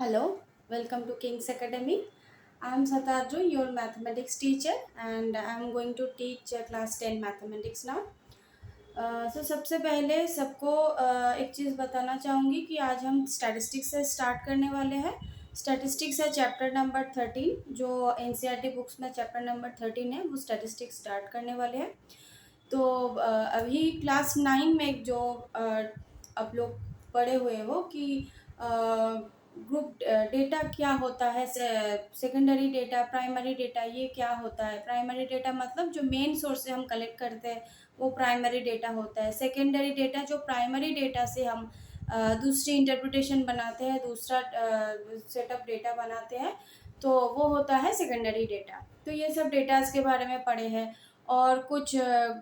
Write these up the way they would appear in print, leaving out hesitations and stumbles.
Hello, welcome to King's Academy. I am Satarju, your mathematics teacher, and I am going to teach class 10 mathematics now. सबसे पहले सबको एक चीज़ बताना चाहूँगी कि आज हम स्टैटिस्टिक्स से स्टार्ट करने वाले हैं। स्टैटिस्टिक्स है चैप्टर नंबर 13, जो एनसीईआरटी बुक्स में चैप्टर नंबर 13 है, वो स्टैटिस्टिक्स स्टार्ट करने वाले हैं। तो अभी क्लास 9 में जो आप लोग पढ़े हुए हो कि ग्रुप डेटा क्या होता है, सेकेंडरी डेटा, प्राइमरी डेटा, ये क्या होता है। प्राइमरी डेटा मतलब जो मेन सोर्स से हम कलेक्ट करते हैं वो प्राइमरी डेटा होता है। सेकेंडरी डेटा जो प्राइमरी डेटा से हम दूसरी इंटरप्रिटेशन बनाते हैं, दूसरा सेटअप डेटा बनाते हैं, तो वो होता है सेकेंडरी डेटा। तो ये सब डेटाज के बारे में पढ़े हैं और कुछ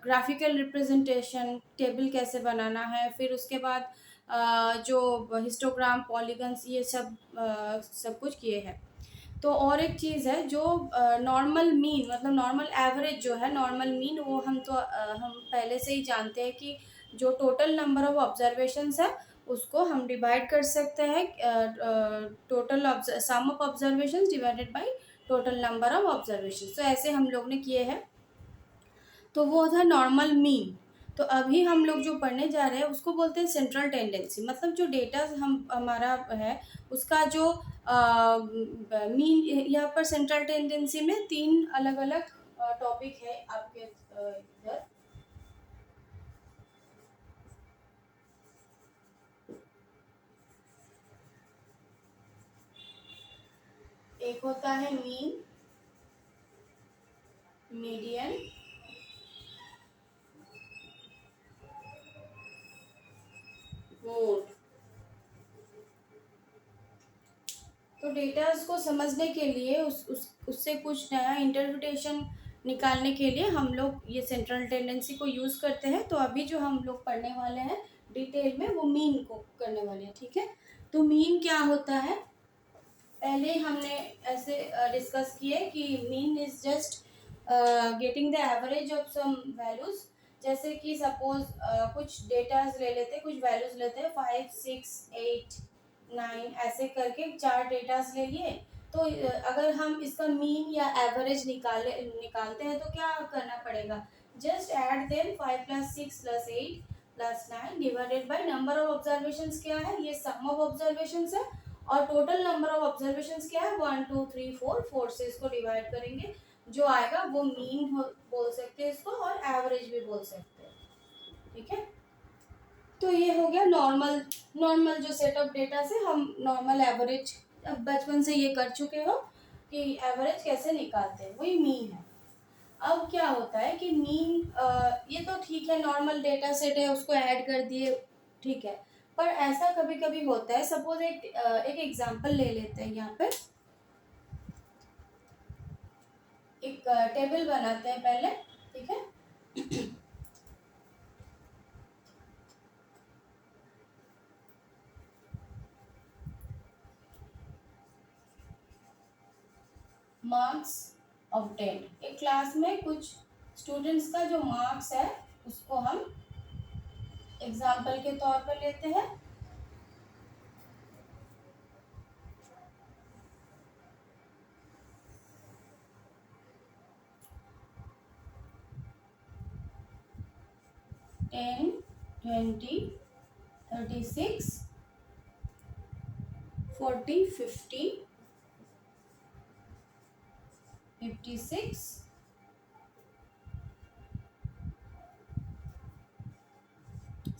ग्राफिकल रिप्रेजेंटेशन, टेबल कैसे बनाना है, फिर उसके बाद जो हिस्टोग्राम, पॉलीगन्स, ये सब कुछ किए हैं। तो और एक चीज़ है जो नॉर्मल मीन मतलब नॉर्मल एवरेज जो है, नॉर्मल मीन, वो हम पहले से ही जानते हैं कि जो टोटल नंबर ऑफ ऑब्जर्वेशंस है उसको हम डिवाइड कर सकते हैं total sum of observations divided by total number of observations. तो ऐसे हम लोग ने किए हैं। तो वो था नॉर्मल मीन। तो अभी हम लोग जो पढ़ने जा रहे हैं उसको बोलते हैं सेंट्रल टेंडेंसी। मतलब जो डेटा हम हमारा है उसका जो मीन, यहाँ पर सेंट्रल टेंडेंसी में तीन अलग अलग टॉपिक है आपके इधर। एक होता है मीन, मीडियन, मोड। तो डेटास को समझने के लिए उससे कुछ नया इंटरप्रिटेशन निकालने के लिए हम लोग ये सेंट्रल टेंडेंसी को यूज़ करते हैं। तो अभी जो हम लोग पढ़ने वाले हैं डिटेल में वो मीन को करने वाले हैं, ठीक है। तो मीन क्या होता है, पहले हमने ऐसे डिस्कस किए कि mean is just getting the average of some values. जैसे कि सपोज कुछ डेटाज ले लेते हैं, कुछ वैल्यूज लेते हैं, 5, 6, 8, 9 ऐसे करके चार डेटाज ले लिए। तो अगर हम इसका मीन या एवरेज निकालते हैं तो क्या करना पड़ेगा, just add them 5 + 6 + 8 + 9 divided by number of observations. क्या है, ये सम ऑफ ऑब्जर्वेशंस है, और टोटल नंबर ऑफ ऑब्जर्वेशंस क्या है, 1, 2, 3, 4, 4 से इसको डिवाइड करेंगे। जो आएगा वो मीन बोल सकते हैं इसको, और एवरेज भी बोल सकते हैं, ठीक है। तो ये हो गया नॉर्मल। नॉर्मल जो सेटअप डेटा से हम नॉर्मल एवरेज अब बचपन से ये कर चुके हो कि एवरेज कैसे निकालते हैं, वही मीन है। अब क्या होता है कि मीन, ये तो ठीक है, नॉर्मल डेटा सेट है उसको ऐड कर दिए, ठीक है। पर ऐसा कभी कभी होता है, सपोज एक एग्जांपल ले लेते हैं। यहाँ पे एक टेबल बनाते हैं पहले, ठीक है। मार्क्स ऑब्टेन्ड, एक क्लास में कुछ स्टूडेंट्स का जो मार्क्स है उसको हम एग्जाम्पल के तौर पर लेते हैं। Ten, 20, 36, 40, 50, 56,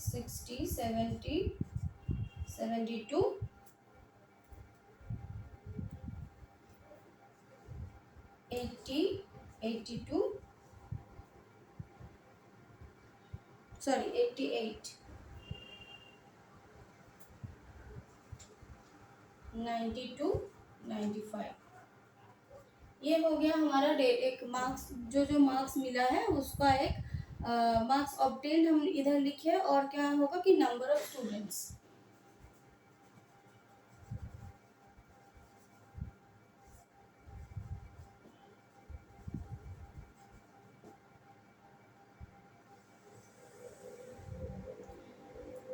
60, 70, 72, 80, 82, sorry 88, 92, 95। ये हो गया हमारा एक मार्क्स, जो जो मार्क्स मिला है उसका एक मार्क्स ऑब्टेन हम इधर लिखे। और क्या होगा कि नंबर ऑफ स्टूडेंट्स।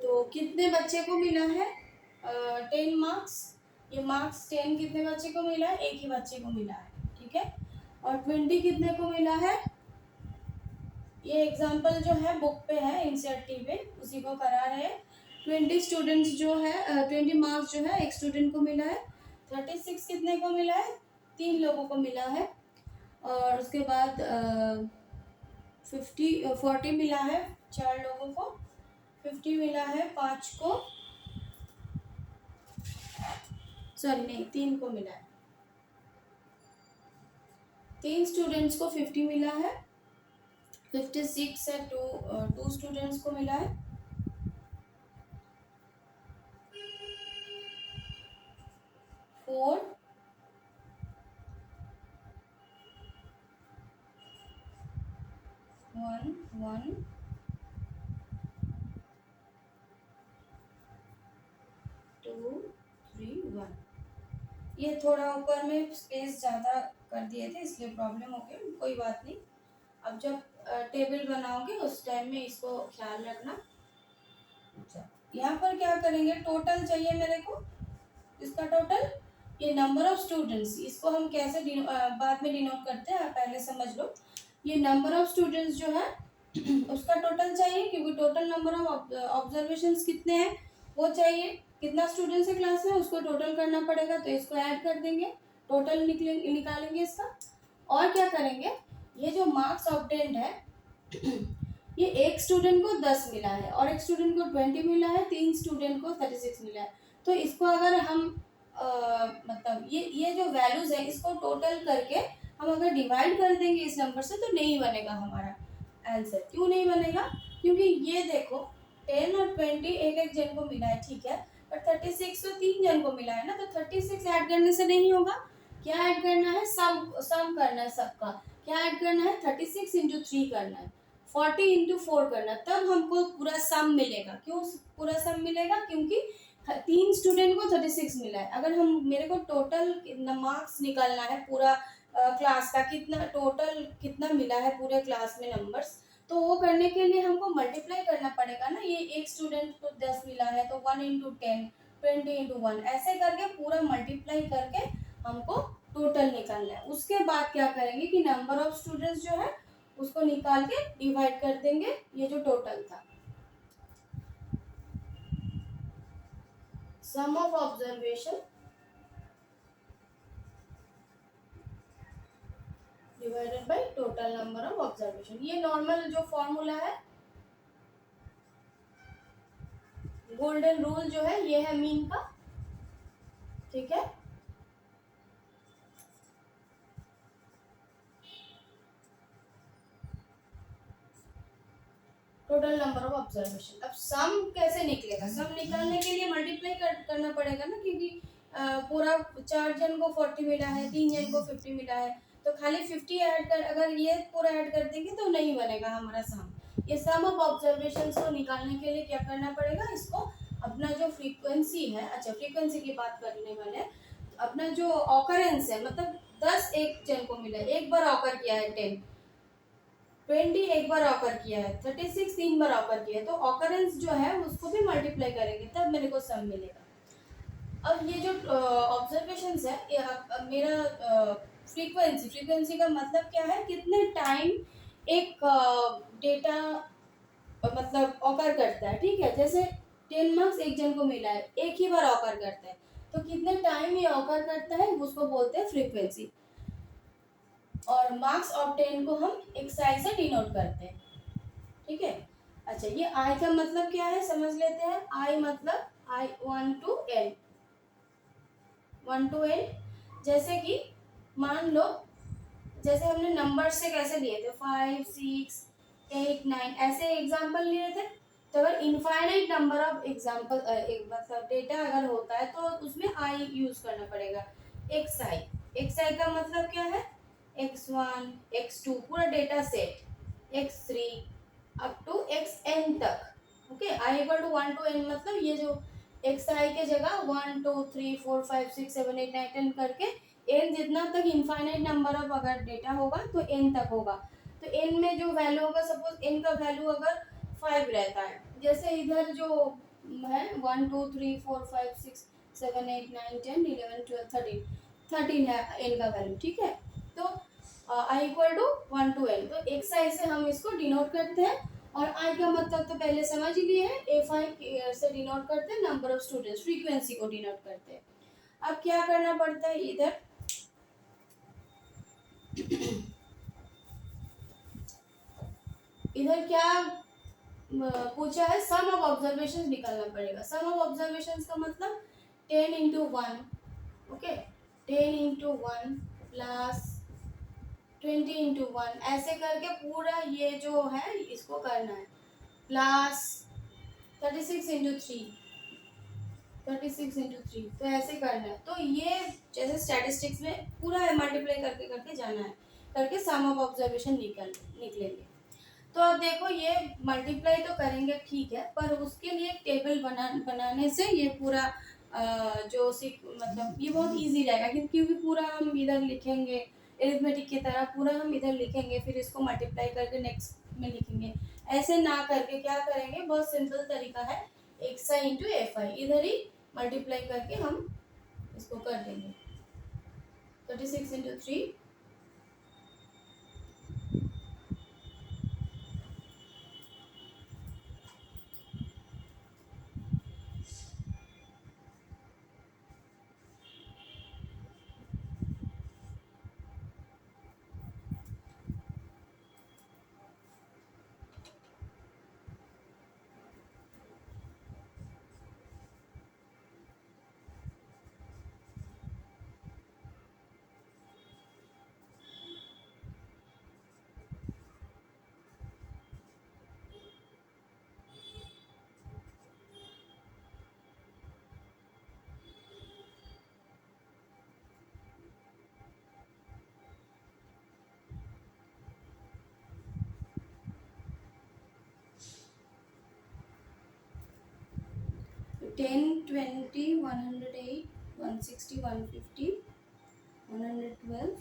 तो कितने बच्चे को मिला है 10 मार्क्स, ये मार्क्स 10 कितने बच्चे को मिला है, एक ही बच्चे को मिला है, ठीक है। और 20 कितने को मिला है, ये एग्जाम्पल जो है बुक पे है, एनसीईआरटी पे उसी को करा रहे हैं। 20 स्टूडेंट्स जो है 20 मार्क्स जो है एक स्टूडेंट को मिला है। 36 कितने को मिला है, 3 लोगों को मिला है। और उसके बाद 40 मिला है 4 लोगों को, 50 मिला है 5 को, सॉरी नहीं 3 को मिला है, 3 स्टूडेंट्स को 50 मिला है। 56 है 2 स्टूडेंट्स को मिला है। 4 1 1 2 3 1। ये थोड़ा ऊपर में स्पेस ज़्यादा कर दिए थे इसलिए प्रॉब्लम हो गया, कोई बात नहीं। अब जब टेबल बनाओगे उस टाइम में इसको ख्याल रखना। अच्छा, यहाँ पर क्या करेंगे, टोटल चाहिए मेरे को, इसका टोटल, ये नंबर ऑफ स्टूडेंट्स, इसको हम कैसे बाद में डिनोट करते हैं, आप पहले समझ लो। ये नंबर ऑफ स्टूडेंट्स जो है उसका टोटल चाहिए, क्योंकि टोटल नंबर ऑफ ऑब्जर्वेशंस कितने हैं वो चाहिए। कितना स्टूडेंट्स है क्लास में उसको टोटल करना पड़ेगा, तो इसको ऐड कर देंगे, टोटल निकालेंगे इसका। और क्या करेंगे, ये जो मार्क्स ऑब्टेन्ड है ये एक स्टूडेंट को 10 मिला है और एक स्टूडेंट को 20 मिला है, 3 स्टूडेंट को 36 मिला है। तो इसको अगर हम मतलब ये जो वैल्यूज है इसको टोटल करके हम अगर डिवाइड कर देंगे इस नंबर से तो नहीं बनेगा हमारा आंसर। क्यों नहीं बनेगा, क्योंकि ये देखो 10 और 20 एक एक जन को मिला है, ठीक है, पर 36 तो 3 जन को मिला है ना, तो 36 ऐड करने से नहीं होगा। क्या ऐड करना है, सम करना है सबका। क्या ऐड करना है, 36 इंटू 3 करना है, 40 इंटू 4 करना, तब हमको पूरा सम मिलेगा। क्यों पूरा सम मिलेगा, क्योंकि 3 स्टूडेंट को 36 मिला है। अगर हम मेरे को टोटल मार्क्स निकालना है पूरा क्लास का, कितना टोटल कितना मिला है पूरे क्लास में नंबर्स, तो वो करने के लिए हमको मल्टीप्लाई करना पड़ेगा ना। ये एक स्टूडेंट को 10 मिला है तो 1 इंटू 10, 20 इंटू 1, ऐसे करके पूरा मल्टीप्लाई करके हमको टोटल निकालना है। उसके बाद क्या करेंगे कि नंबर ऑफ स्टूडेंट्स जो है उसको निकाल के डिवाइड कर देंगे ये जो टोटल था। Sum of observation divided by total number of observation, ये नॉर्मल जो फॉर्मूला है, गोल्डन रूल जो है ये है मीन का, ठीक है। Total number of observation. अब सम कैसे निकलेगा, सम निकालने के लिए मल्टीप्लाई करना पड़ेगा ना, क्योंकि पूरा 4 जन को 40 मिला है, 3 जन को 50 मिला है, तो खाली 50 ऐड कर, अगर ये पूरा ऐड कर देंगे तो नहीं बनेगा हमारा सम। ये सम ऑफ ऑब्जर्वेशन को निकालने के लिए क्या करना पड़ेगा, इसको अपना जो फ्रीक्वेंसी है, अच्छा फ्रीक्वेंसी की बात करने वाले, अपना जो ऑकरेंस है, मतलब 10 एक जन को मिला है, एक बार ऑकर किया है, 10 20 एक बार ऑकर किया है, 36 3 बार ऑकर किया है, तो ऑकरेंस जो है उसको भी मल्टीप्लाई करेंगे तब मेरे को सम मिलेगा। अब ये जो ऑब्जर्वेशंस है, ये मेरा फ्रीक्वेंसी का मतलब क्या है, कितने टाइम एक डेटा मतलब ऑकर करता है, ठीक है। जैसे 10 मार्क्स एक जन को मिला है, एक ही बार ऑकर करता है, तो कितने टाइम ये ऑकर करता है उसको बोलते हैं फ्रीक्वेंसी। और मार्क्स ऑब्टेन को हम एक्साई से डिनोट करते हैं, ठीक है। अच्छा, ये आई का मतलब क्या है समझ लेते हैं। आई मतलब आई 1 to n, 1 to n। जैसे कि मान लो, जैसे हमने नंबर से कैसे लिए थे 5 6 8 9 ऐसे एग्जाम्पल लिए थे, तो अगर इनफाइनाइट नंबर ऑफ एग्जाम्पल मतलब डेटा अगर होता है तो उसमें आई यूज करना पड़ेगा। एक्साई, एक्साई का मतलब क्या है, x1 x2 पूरा data set, x3 up to xn तक, okay. i equal to 1 to n मतलब ये जो xi के जगह 1 2 3 4 5 6 7 8 9 10 करके n जितना तक इनफाइनाइट नंबर ऑफ अगर डेटा होगा तो n तक होगा। तो n में जो वैल्यू होगा, सपोज n का वैल्यू अगर 5 रहता है, जैसे इधर जो है 1 2 3 4 5 6 7 8 9 10 11 12 13 13 है n का वैल्यू, ठीक है। तो i equal to 1 to n, तो xi से हम इसको डिनोट करते हैं, और i का मतलब तो पहले समझ ही लिए हैं, fi से डिनोट करते हैं नंबर ऑफ स्टूडेंट्स, फ्रीक्वेंसी को डिनोट करते हैं। अब क्या करना पड़ता है, इधर क्या पूछा है, सम ऑफ ऑब्जर्वेशन निकालना पड़ेगा। सम ऑफ ऑब्जर्वेशन का मतलब 10 into 1, okay, 10 into 1 plus 20 into 1, ऐसे करके पूरा ये जो है इसको करना है, प्लस 36 इंटू 3, 36 इंटू 3, तो ऐसे करना है। तो ये जैसे स्टैटिस्टिक्स में पूरा मल्टीप्लाई करके करके जाना है, करके सम ऑफ ऑब्जर्वेशन निकलेंगे। तो अब देखो ये मल्टीप्लाई तो करेंगे ठीक है, पर उसके लिए एक टेबल बनाने से ये पूरा जो मतलब ये बहुत इजी रहेगा, क्योंकि पूरा हम इधर लिखेंगे एरिथमेटिक की तरह, पूरा हम इधर लिखेंगे, फिर इसको मल्टीप्लाई करके नेक्स्ट में लिखेंगे। ऐसे ना करके क्या करेंगे, बहुत सिंपल तरीका है, x I into F I, इधर ही मल्टीप्लाई करके हम इसको कर देंगे। 36 इंटू 3, 10 20 108 160 150 112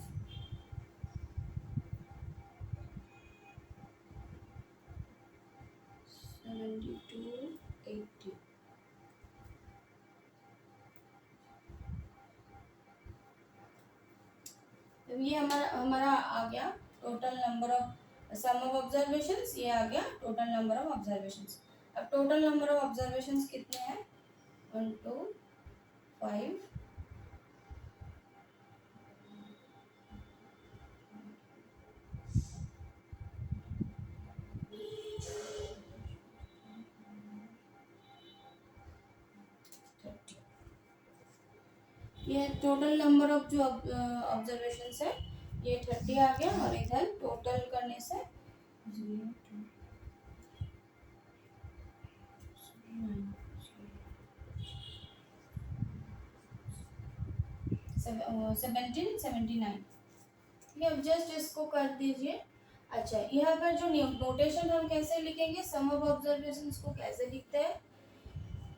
72 80। तो ये हमारा आ गया total number of sum of observations, ये आ गया टोटल नंबर ऑफ ऑब्जर्वेशंस। अब टोटल नंबर ऑफ ऑब्जर्वेशंस कितने हैं, 1 2 5 30, ये टोटल नंबर ऑफ जो ऑब्जर्वेशंस है ये 30 आ गया, और इधर टोटल करने से 1779। ठीक है, अब जस्ट इसको कर दीजिए। अच्छा, यहाँ पर जो नोटेशन हम कैसे लिखेंगे, सम ऑफ ऑब्जर्वेशंस को कैसे लिखते हैं,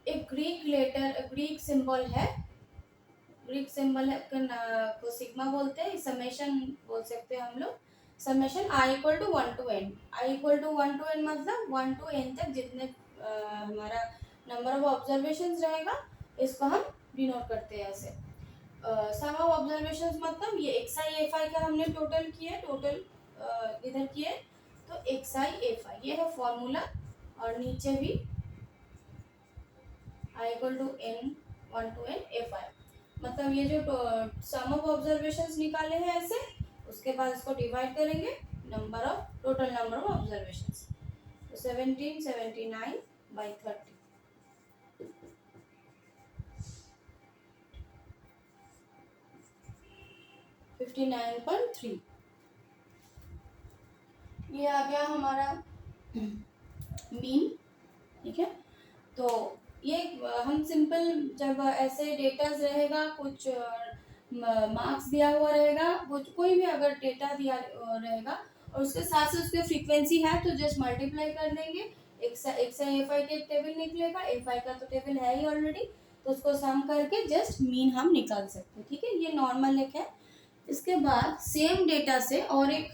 एक ग्रीक सिंबल है, ग्रीक सिंबल है को सिग्मा बोलते हैं, समेशन बोल सकते हैं हम लोग, summation I equal to 1 to n, I equal to 1 to n मतलब 1 to n तक जितने हमारा नंबर ऑफ ऑब्जर्वेशंस रहेगा इसको हम डिनोट करते हैं ऐसे। सम ऑफ ऑब्जर्वेशंस मतलब ये एक्स आई एफ आई का हमने टोटल किया, टोटल इधर किए, तो एक्स आई एफ आई ये है फॉर्मूला, और नीचे भी i equal to n 1 to n f i, मतलब ये जो सम ऑफ ऑब्जर्वेशंस निकाले हैं ऐसे, उसके बाद इसको डिवाइड करेंगे number of total number of observations, तो 1779 by 30, 59.3, ये आ गया हमारा मीन। ठीक है, तो ये हम सिंपल जब ऐसे डेटास रहेगा, कुछ मार्क्स दिया हुआ रहेगा, कुछ कोई भी अगर डेटा दिया रहेगा और उसके साथ से उसकी फ्रीक्वेंसी है, तो जस्ट मल्टीप्लाई कर देंगे, एक्स आई एफ आई के टेबल निकलेगा, एफ आई का तो टेबल है ही ऑलरेडी, तो उसको सम करके जस्ट मीन हम निकाल सकते हैं। ठीक है, ये नॉर्मल एक है। इसके बाद सेम डेटा से और एक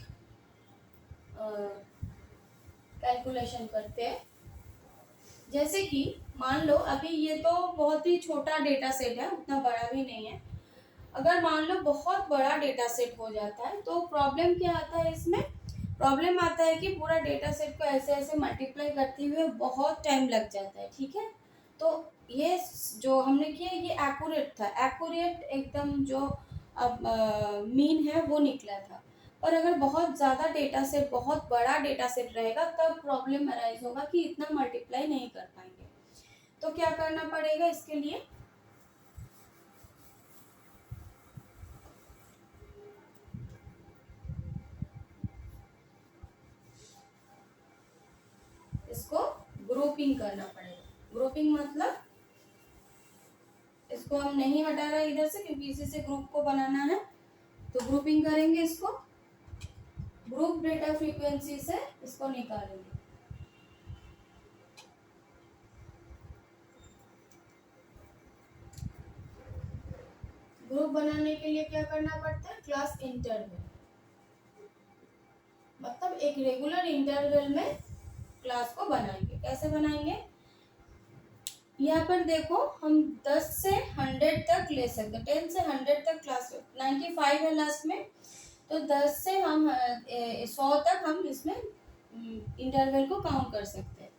कैलकुलेशन करते हैं, जैसे कि मान लो अभी ये तो बहुत ही छोटा डेटा सेट है, उतना बड़ा भी नहीं है। अगर मान लो बहुत बड़ा डेटा सेट हो जाता है तो प्रॉब्लम क्या आता है इसमें? प्रॉब्लम आता है कि पूरा डेटा सेट को ऐसे ऐसे मल्टीप्लाई करते हुए बहुत टाइम लग जाता है, ठीक है। तो ये जो हमने किया ये एक्यूरेट था, एक्यूरेट एकदम जो अब मीन है वो निकला था। पर अगर बहुत ज़्यादा डेटा सेट, बहुत बड़ा डेटा सेट रहेगा तब प्रॉब्लम अराइज होगा कि इतना मल्टीप्लाई नहीं कर पाएंगे। तो क्या करना पड़ेगा इसके लिए? इसको ग्रुपिंग करना पड़ेगा। ग्रुपिंग मतलब इसको हम नहीं हटा रहे इधर से, क्योंकि इसी से ग्रुप को बनाना है। तो ग्रुपिंग करेंगे, इसको ग्रुप डेटा फ्रीक्वेंसी से इसको निकालेंगे। ग्रुप बनाने के लिए क्या करना पड़ता है? क्लास इंटरवल, मतलब एक रेगुलर इंटरवल में क्लास को बनाएंगे। कैसे बनाएंगे? यहाँ पर देखो, हम 10 से 100 तक ले सकते हैं, 10 से 100 तक क्लास, 95 है लास्ट में, तो 10 से हम 100 तक हम इसमें इंटरवल को काउंट कर सकते हैं।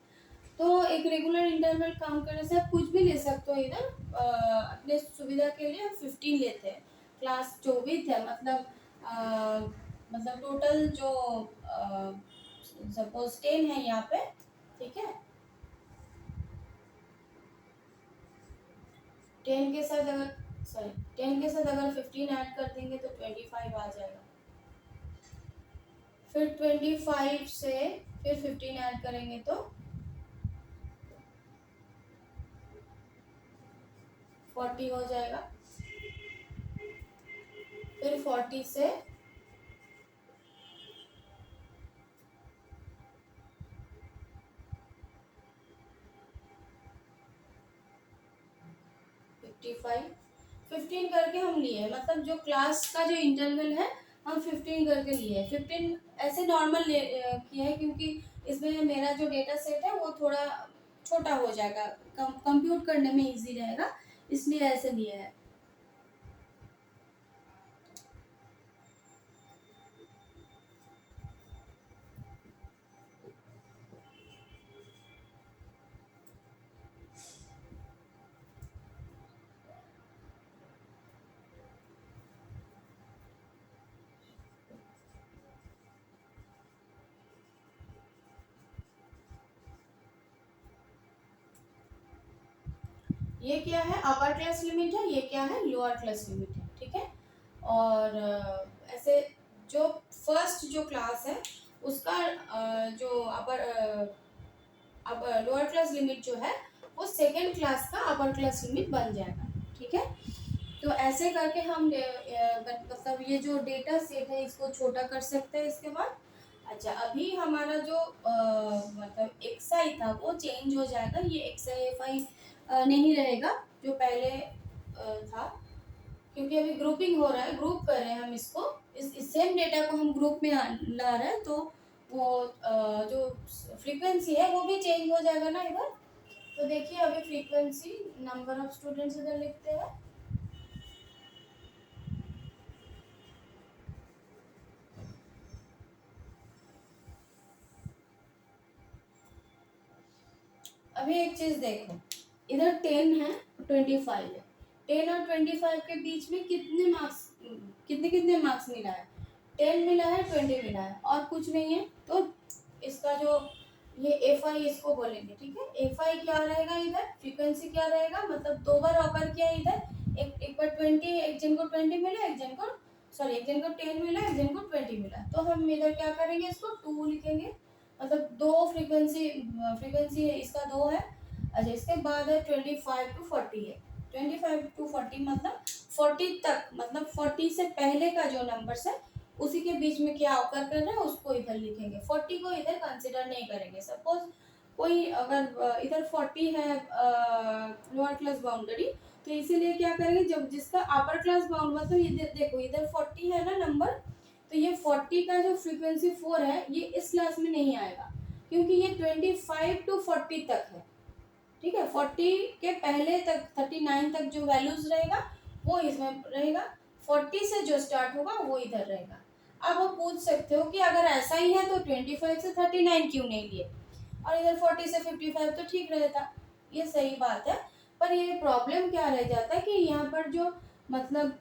तो एक रेगुलर इंटरवल काउंट करने से आप कुछ भी ले सकते हो इधर, अपने सुविधा के लिए 15 लेते हैं। क्लास जो विथ है, मतलब टोटल जो सपोज 10 है यहाँ पे, ठीक है। 10 के साथ अगर 10 के साथ अगर 15 ऐड कर देंगे तो 25 आ जाएगा। फिर 25 से फिर 15 ऐड करेंगे तो 40 हो जाएगा। फिर 40 से 55, 15 करके हम लिए, मतलब जो क्लास का जो इंटरवल है हम 15 करके लिए। 15 ऐसे नॉर्मल किया है क्योंकि इसमें मेरा जो डेटा सेट है वो थोड़ा छोटा हो जाएगा, कंप्यूट करने में इजी रहेगा, इसलिए ऐसे लिया है। ये क्या है? अपर क्लास लिमिट है, ये क्या है? लोअर क्लास लिमिट है, ठीक है। और ऐसे जो फर्स्ट जो क्लास है उसका जो अब लोअर क्लास लिमिट जो है वो सेकेंड क्लास का अपर क्लास लिमिट बन जाएगा, ठीक है। तो ऐसे करके हम मतलब ये जो डेटा सेट है इसको छोटा कर सकते हैं इसके बाद। अच्छा, अभी हमारा जो मतलब एक्सआई था वो चेंज हो जाएगा, ये एक्सआई एफआई नहीं रहेगा जो पहले था, क्योंकि अभी ग्रुपिंग हो रहा है, ग्रुप कर रहे हैं हम इसको, इस सेम डेटा को हम ग्रुप में ला रहे हैं, तो वो जो फ्रीक्वेंसी है वो भी चेंज हो जाएगा ना इधर। तो देखिए अभी फ्रीक्वेंसी, नंबर ऑफ स्टूडेंट्स इधर लिखते हैं। अभी एक चीज देखो, इधर 10 है, 25 है, 10 और 25 के बीच में कितने मार्क्स, कितने कितने मार्क्स मिला है? 10 मिला है, 20 मिला है, और कुछ नहीं है। तो इसका जो ये एफ आई इसको बोलेंगे, ठीक है। एफ आई क्या रहेगा इधर? फ्रीक्वेंसी क्या रहेगा? मतलब दो बार ऑकर किया इधर, एक बार 20, एक जन को 20 मिला, एक जन को सॉरी एक जन को 10 मिला, एक जन को 20 मिला, तो हम इधर क्या करेंगे? इसको 2 लिखेंगे, मतलब दो फ्रीक्वेंसी, फ्रीक्वेंसी है इसका 2 है। अच्छा, इसके बाद है 25 टू 40 है, 25 टू 40 मतलब 40 तक, मतलब 40 से पहले का जो नंबर्स है उसी के बीच में क्या ऑकर कर रहा है उसको इधर लिखेंगे। 40 को इधर कंसिडर नहीं करेंगे। सपोज कोई अगर इधर 40 है लोअर क्लास बाउंड्री, तो इसीलिए क्या करेंगे, जब जिसका अपर क्लास बाउंड, मतलब इधर देखो इधर 40 है ना नंबर, तो ये 40 का जो फ्रीक्वेंसी 4 है ये इस क्लास में नहीं आएगा, क्योंकि ये 25 टू 40 तक है, ठीक है। 40 के पहले तक 39 तक जो वैल्यूज रहेगा वो इसमें रहेगा, 40 से जो स्टार्ट होगा वो इधर रहेगा। अब आप पूछ सकते हो कि अगर ऐसा ही है तो 25 से 39 क्यों नहीं लिए, और इधर 40 से 55 तो ठीक रहता। ये सही बात है, पर ये प्रॉब्लम क्या रह जाता है कि यहाँ पर जो मतलब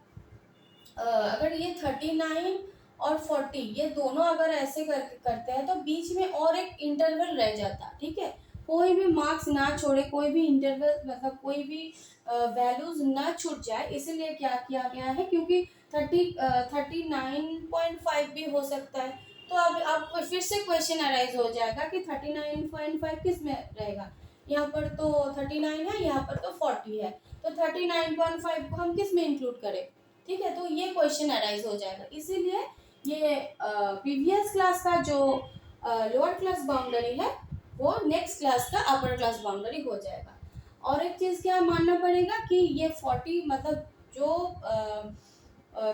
अगर ये 39 और 40 ये दोनों अगर ऐसे करते हैं तो बीच में और एक इंटरवल रह जाता। ठीक है, कोई भी मार्क्स ना छोड़े, कोई भी इंटरवल मतलब कोई भी वैल्यूज ना छूट जाए, इसलिए क्या किया गया है, क्योंकि 39.5 भी हो सकता है। तो अब आपको फिर से क्वेश्चन अराइज हो जाएगा कि 39.5 किस में रहेगा। यहाँ पर तो 39 है, यहाँ पर तो 40 है, तो 39.5 को हम किस में इंक्लूड करें। ठीक है, तो ये क्वेश्चन अराइज हो जाएगा। इसीलिए ये प्रीवियस क्लास का जो लोअर क्लास बाउंड्री है वो नेक्स्ट क्लास का अपर क्लास बाउंड्री हो जाएगा। और एक चीज़ क्या मानना पड़ेगा कि ये 40 मतलब जो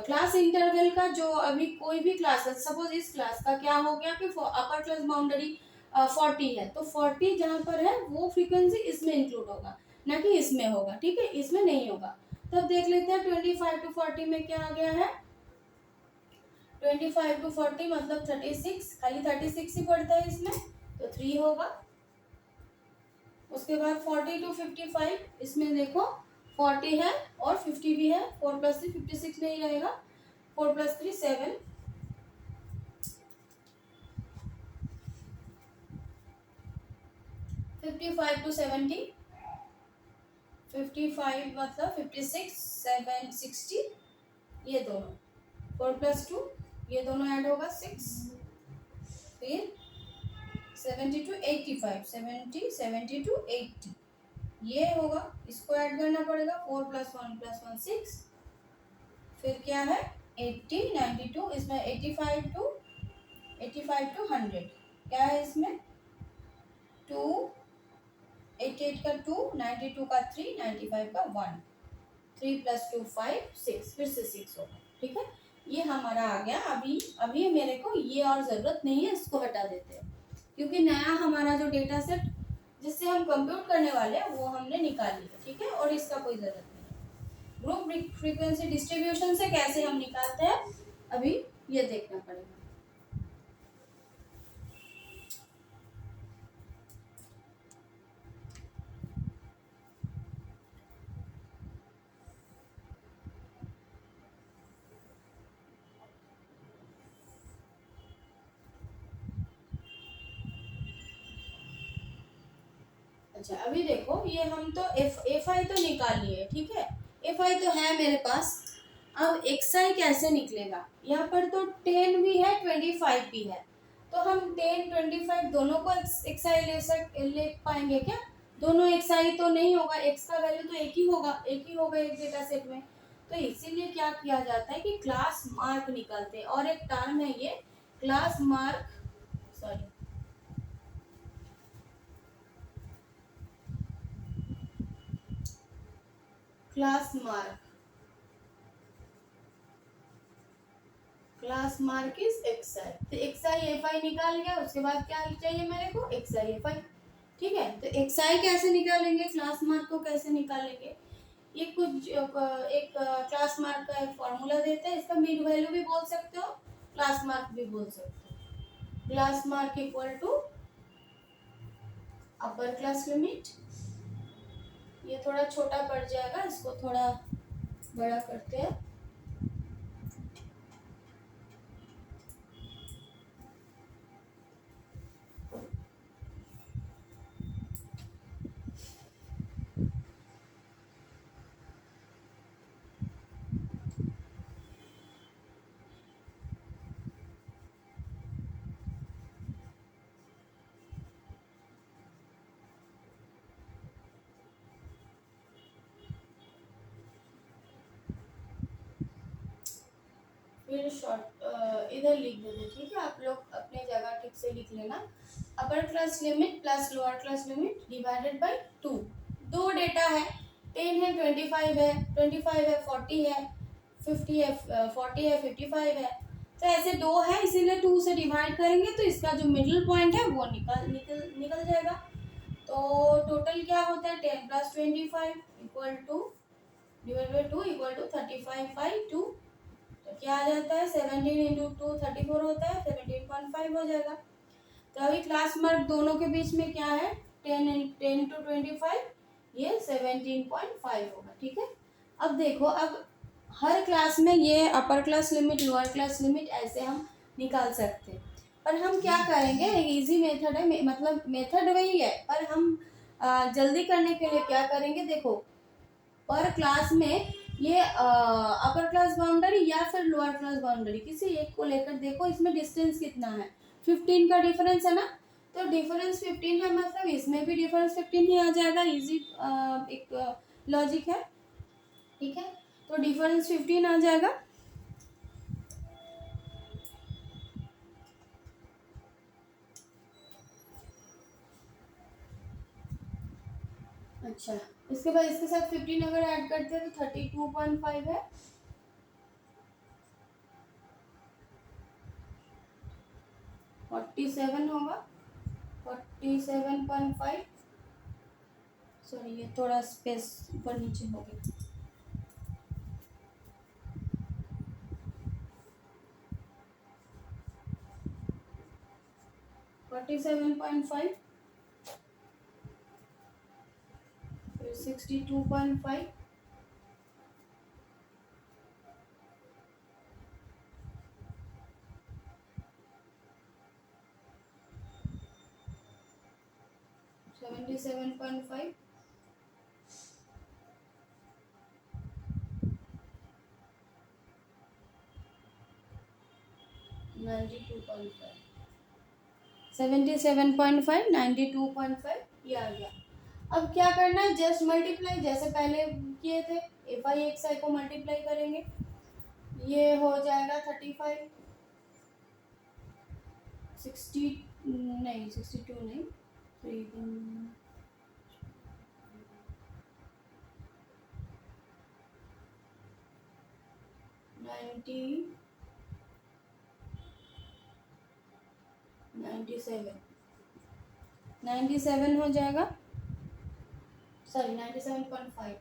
क्लास इंटरवल का जो अभी कोई भी क्लास है, सपोज इस क्लास का क्या हो गया कि अपर क्लास बाउंड्री 40 है, तो 40 जहाँ पर है वो फ्रीक्वेंसी इसमें इंक्लूड होगा, ना कि इसमें होगा। ठीक है, इसमें नहीं होगा। तब देख लेते हैं 25 to 40 में क्या आ गया है। 25 to 40 मतलब 36, खाली 36 ही पड़ता है इसमें, तो 3 होगा। उसके बाद 40 to 55, इसमें देखो 40 है और 50 भी है, 4 + 3 56 नहीं रहेगा, 4 + 3 7। 55 to 70, 55 मतलब 56 7 60, ये दोनों 4 + 2 ये दोनों ऐड होगा 6, फिर 70 to 85, 70 to 80 ये होगा, इसको ऐड करना पड़ेगा, 4 + 1 + 1 6, फिर क्या है 80 92, इसमें 85 to 100 क्या है इसमें 2, 88 का 2, 92 का 3, 95 का 1, 3 + 2 5 6, फिर से 6 होगा। ठीक है, ये हमारा आ गया। अभी मेरे को ये और ज़रूरत नहीं है, इसको हटा देते हैं, क्योंकि नया हमारा जो डेटा सेट जिससे हम कंप्यूट करने वाले हैं वो हमने निकाल लिया। ठीक है, और इसका कोई ज़रूरत नहीं। ग्रुप फ्रीक्वेंसी डिस्ट्रीब्यूशन से कैसे हम निकालते हैं अभी ये देखना पड़ेगा। अच्छा, अभी देखो ये हम तो एफ आई तो निकाल लिए। ठीक है, एफ आई तो है मेरे पास। अब एक्स आई कैसे निकलेगा, यहाँ पर तो 10 भी है 25 भी है, तो हम 10 25 दोनों को एक्स आई ले पाएंगे क्या। दोनों एक्स आई तो नहीं होगा, एक्स का वैल्यू तो एक ही होगा एक डेटा सेट में। तो इसीलिए क्या किया जाता है कि क्लास मार्क निकालते हैं, और एक टर्म है ये class mark, sorry class mark is x i. तो एक्स आई एफ आई निकाल गया, उसके बाद क्या चाहिए मेरे को एक्स आई एफ आई। ठीक है, तो एक्स आई कैसे निकालेंगे, क्लास मार्क को कैसे निकालेंगे, ये कुछ एक क्लास मार्क का एक फॉर्मूला देते हैं, इसका मिड वैल्यू भी बोल सकते हो, क्लास मार्क भी बोल सकते हो। Class mark equal to upper class limit, ये थोड़ा छोटा पड़ जाएगा, इसको थोड़ा बड़ा करते हैं। फिर शॉर्ट इधर लिख देते। ठीक है, आप लोग अपने जगह ठीक से लिख लेना। अपर class limit plus lower class limit divided by 2। दो डेटा है, 10 है 25 है, 25 है 40 है, 50 है 40 है 55 है, तो ऐसे दो है, इसीलिए 2 से डिवाइड करेंगे तो इसका जो मिडिल पॉइंट है वो निकल जाएगा। तो टोटल क्या होता है 10 + 25 equal to divide by 2 equal to 35/2। तो क्या आ जाता है 17 इंटू 2 34 होता है 17.5 हो जाएगा। तो अभी क्लास मार्क दोनों के बीच में क्या है 10 × 25 ये 17.5 होगा। ठीक है। अब देखो अब हर क्लास में ये अपर class limit lower class limit ऐसे हम निकाल सकते हैं। पर हम क्या करेंगे एक इजी मेथड है मतलब मेथड वही है पर हम जल्दी करने के लिए क्या करेंगे देखो पर क्लास में ये अपर क्लास बाउंड्री या फिर लोअर क्लास बाउंड्री किसी एक को लेकर देखो इसमें डिस्टेंस कितना है 15 का डिफरेंस है ना। तो डिफरेंस 15 है मतलब इसमें भी डिफरेंस 15 ही आ जाएगा। इजी एक लॉजिक है। ठीक है। तो डिफरेंस 15 आ जाएगा। अच्छा इसके बाद इसके साथ 15 अगर ऐड करते हैं तो 32.5 है। 47 होगा 47.5। सॉरी ये थोड़ा स्पेस ऊपर नीचे हो गया। 47.5 फिर 62.5 77.5 92.5 77.5 92.5 ये आ गया। अब क्या करना है जस्ट मल्टीप्लाई जैसे पहले किए थे एफ आई एक्स आई को मल्टीप्लाई करेंगे ये हो जाएगा 35 60 नहीं 62 नहीं 90 97 हो जाएगा। सॉरी 97.5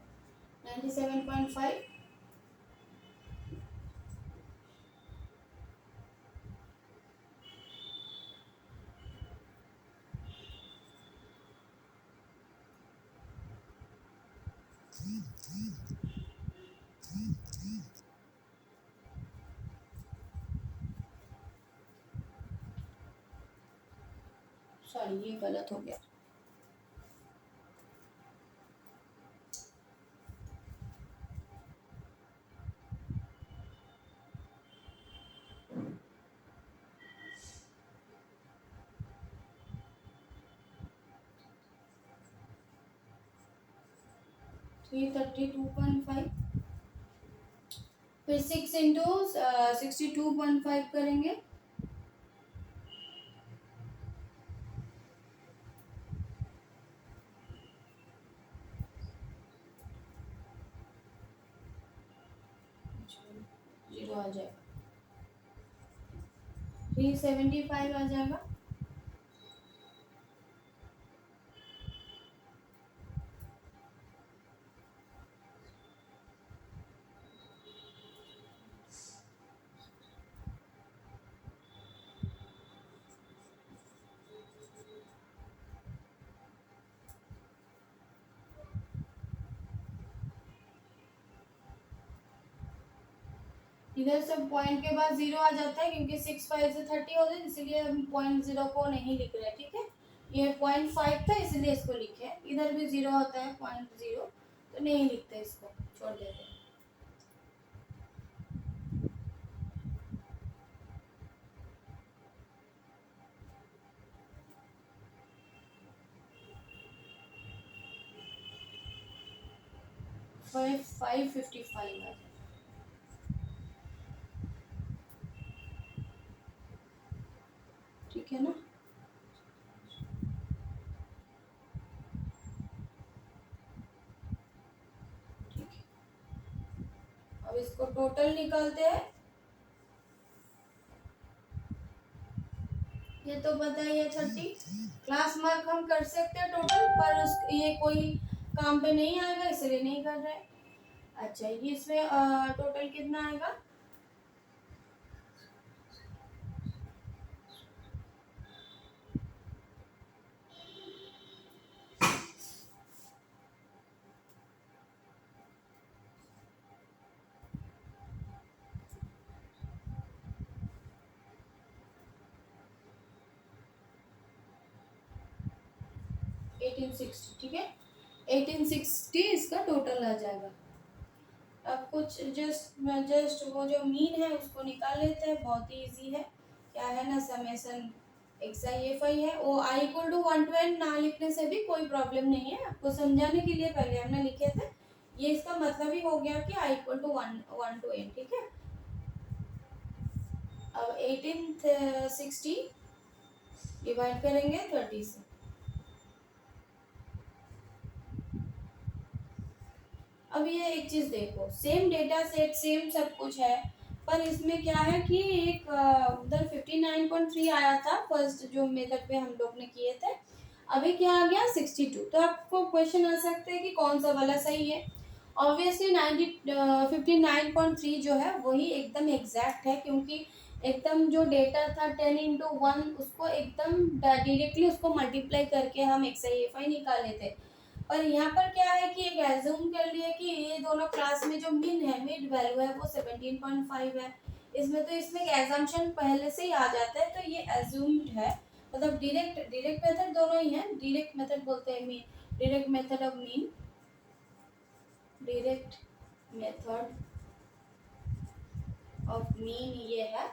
सॉरी ये गलत हो गया। तो ये 32.5 फिर 6 इंटू 62.5 करेंगे जीरो आ जाएगा 375 आ जाएगा। इधर सब पॉइंट के बाद जीरो आ जाता है क्योंकि 6 5 से 30 हो जाए इसलिए हम पॉइंट जीरो को नहीं लिख रहे। ठीक है। ये 0.5 था इसलिए इसको लिखे। इधर भी जीरो होता है 0.0 तो नहीं लिखते इसको छोड़ देते हैं। 555 आ जाए। ठीक है ना। ठीक है। अब इसको टोटल निकालते हैं। ये तो पता ही है 30। क्लास मार्क हम कर सकते हैं टोटल, पर ये कोई काम पे नहीं आएगा इसलिए नहीं कर रहे। अच्छा, ये इसमें टोटल कितना आएगा? ठीक है, 1860 इसका टोटल आ जाएगा। अब कुछ जस्ट वो जो मीन है उसको निकाल लेते हैं, बहुत ही इजी है। क्या है ना, समेसन XI है। वो I equal to 1 to n ना लिखने से भी कोई प्रॉब्लम नहीं है, आपको समझाने के लिए पहले हमने लिखे थे। ये इसका मतलब ही हो गया कि I equal to 1 to n, ठीक है। अब 1860 डिवाइड करेंगे 30 से। अब ये एक चीज देखो, सेम डेटा सेट सेम सब कुछ है, पर इसमें क्या है कि एक उधर 59.3 आया था फर्स्ट जो मेथड पे हम लोग ने किए थे, अभी क्या आ गया 62। तो आपको क्वेश्चन आ सकते हैं कि कौन सा वाला सही है। ऑब्वियसली 59.3 जो है वही एकदम एग्जैक्ट है, क्योंकि एकदम जो डेटा था 10 into 1 उसको एकदम डायरेक्टली उसको मल्टीप्लाई करके हम XI निकाले थे। और यहाँ पर क्या है कि एक एज्यूम कर लिया कि ये दोनों क्लास में जो मिड वैल्यू है वो 17.5 है। इसमें तो इसमें एक एजम्पशन पहले से ही आ जाता है, तो ये एज्यूम्ड है। मतलब डायरेक्ट मेथड दोनों ही है। डायरेक्ट मेथड बोलते हैं mean, direct method of mean, direct method of mean ये है,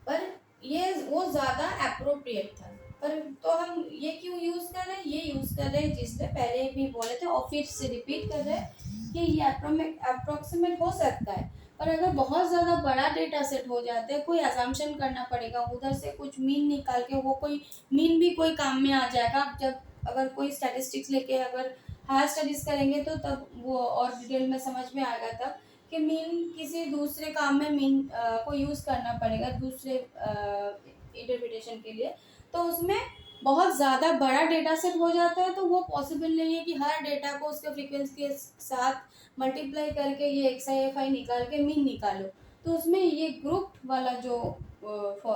पर ये वो ज्यादा अप्रोप्रिएट था। पर तो हम ये क्यों यूज कर रहे हैं, ये यूज कर रहे हैं जिसने पहले भी बोले थे और फिर से रिपीट कर रहे हैं कि ये अप्रोक्सीमेट हो सकता है। पर अगर बहुत ज़्यादा बड़ा डेटा सेट हो जाता है, कोई असम्पशन करना पड़ेगा, उधर से कुछ मीन निकाल के वो कोई मीन भी कोई काम में आ जाएगा। जब अगर कोई स्टैटिस्टिक्स लेके अगर हायर स्टडीज करेंगे तो तब वो और डिटेल में समझ में आएगा तब कि मीन किसी दूसरे काम में मीन को यूज़ करना पड़ेगा दूसरे इंटरप्रिटेशन के लिए। तो उसमें बहुत ज़्यादा बड़ा डेटा सेट हो जाता है, तो वो पॉसिबल नहीं है कि हर डेटा को उसके फ्रीक्वेंसी के साथ मल्टीप्लाई करके ये XI निकाल के मीन निकालो। तो उसमें ये ग्रुप वाला जो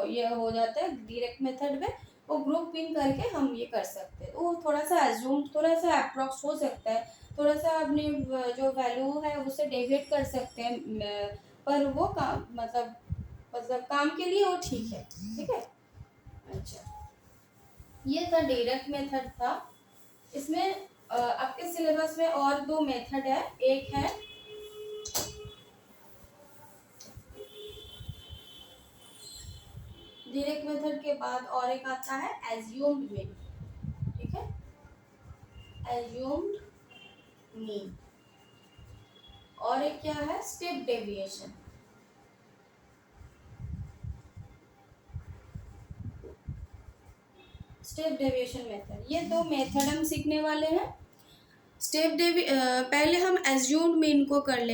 ये हो जाता है डायरेक्ट मेथड में, वो ग्रुप पिन करके हम ये कर सकते हैं। वो थोड़ा सा एज्यूम, थोड़ा सा अप्रॉक्स हो सकता है, थोड़ा सा अपने जो वैल्यू है उससे डेविएट कर सकते हैं, पर वो काम मतलब काम के लिए वो ठीक है, ठीक है। अच्छा, ये था डायरेक्ट मेथड था। इसमें आपके सिलेबस में और दो मेथड है। एक है डायरेक्ट मेथड के बाद और एक आता है एज्यूम्ड मीन, ठीक है, एज्यूम्ड मीन। और एक क्या है, step deviation. Step deviation method, ये दो मेथड हम सीखने वाले हैं। पहले हम एज्यूम्ड मीन को कर लेंगे।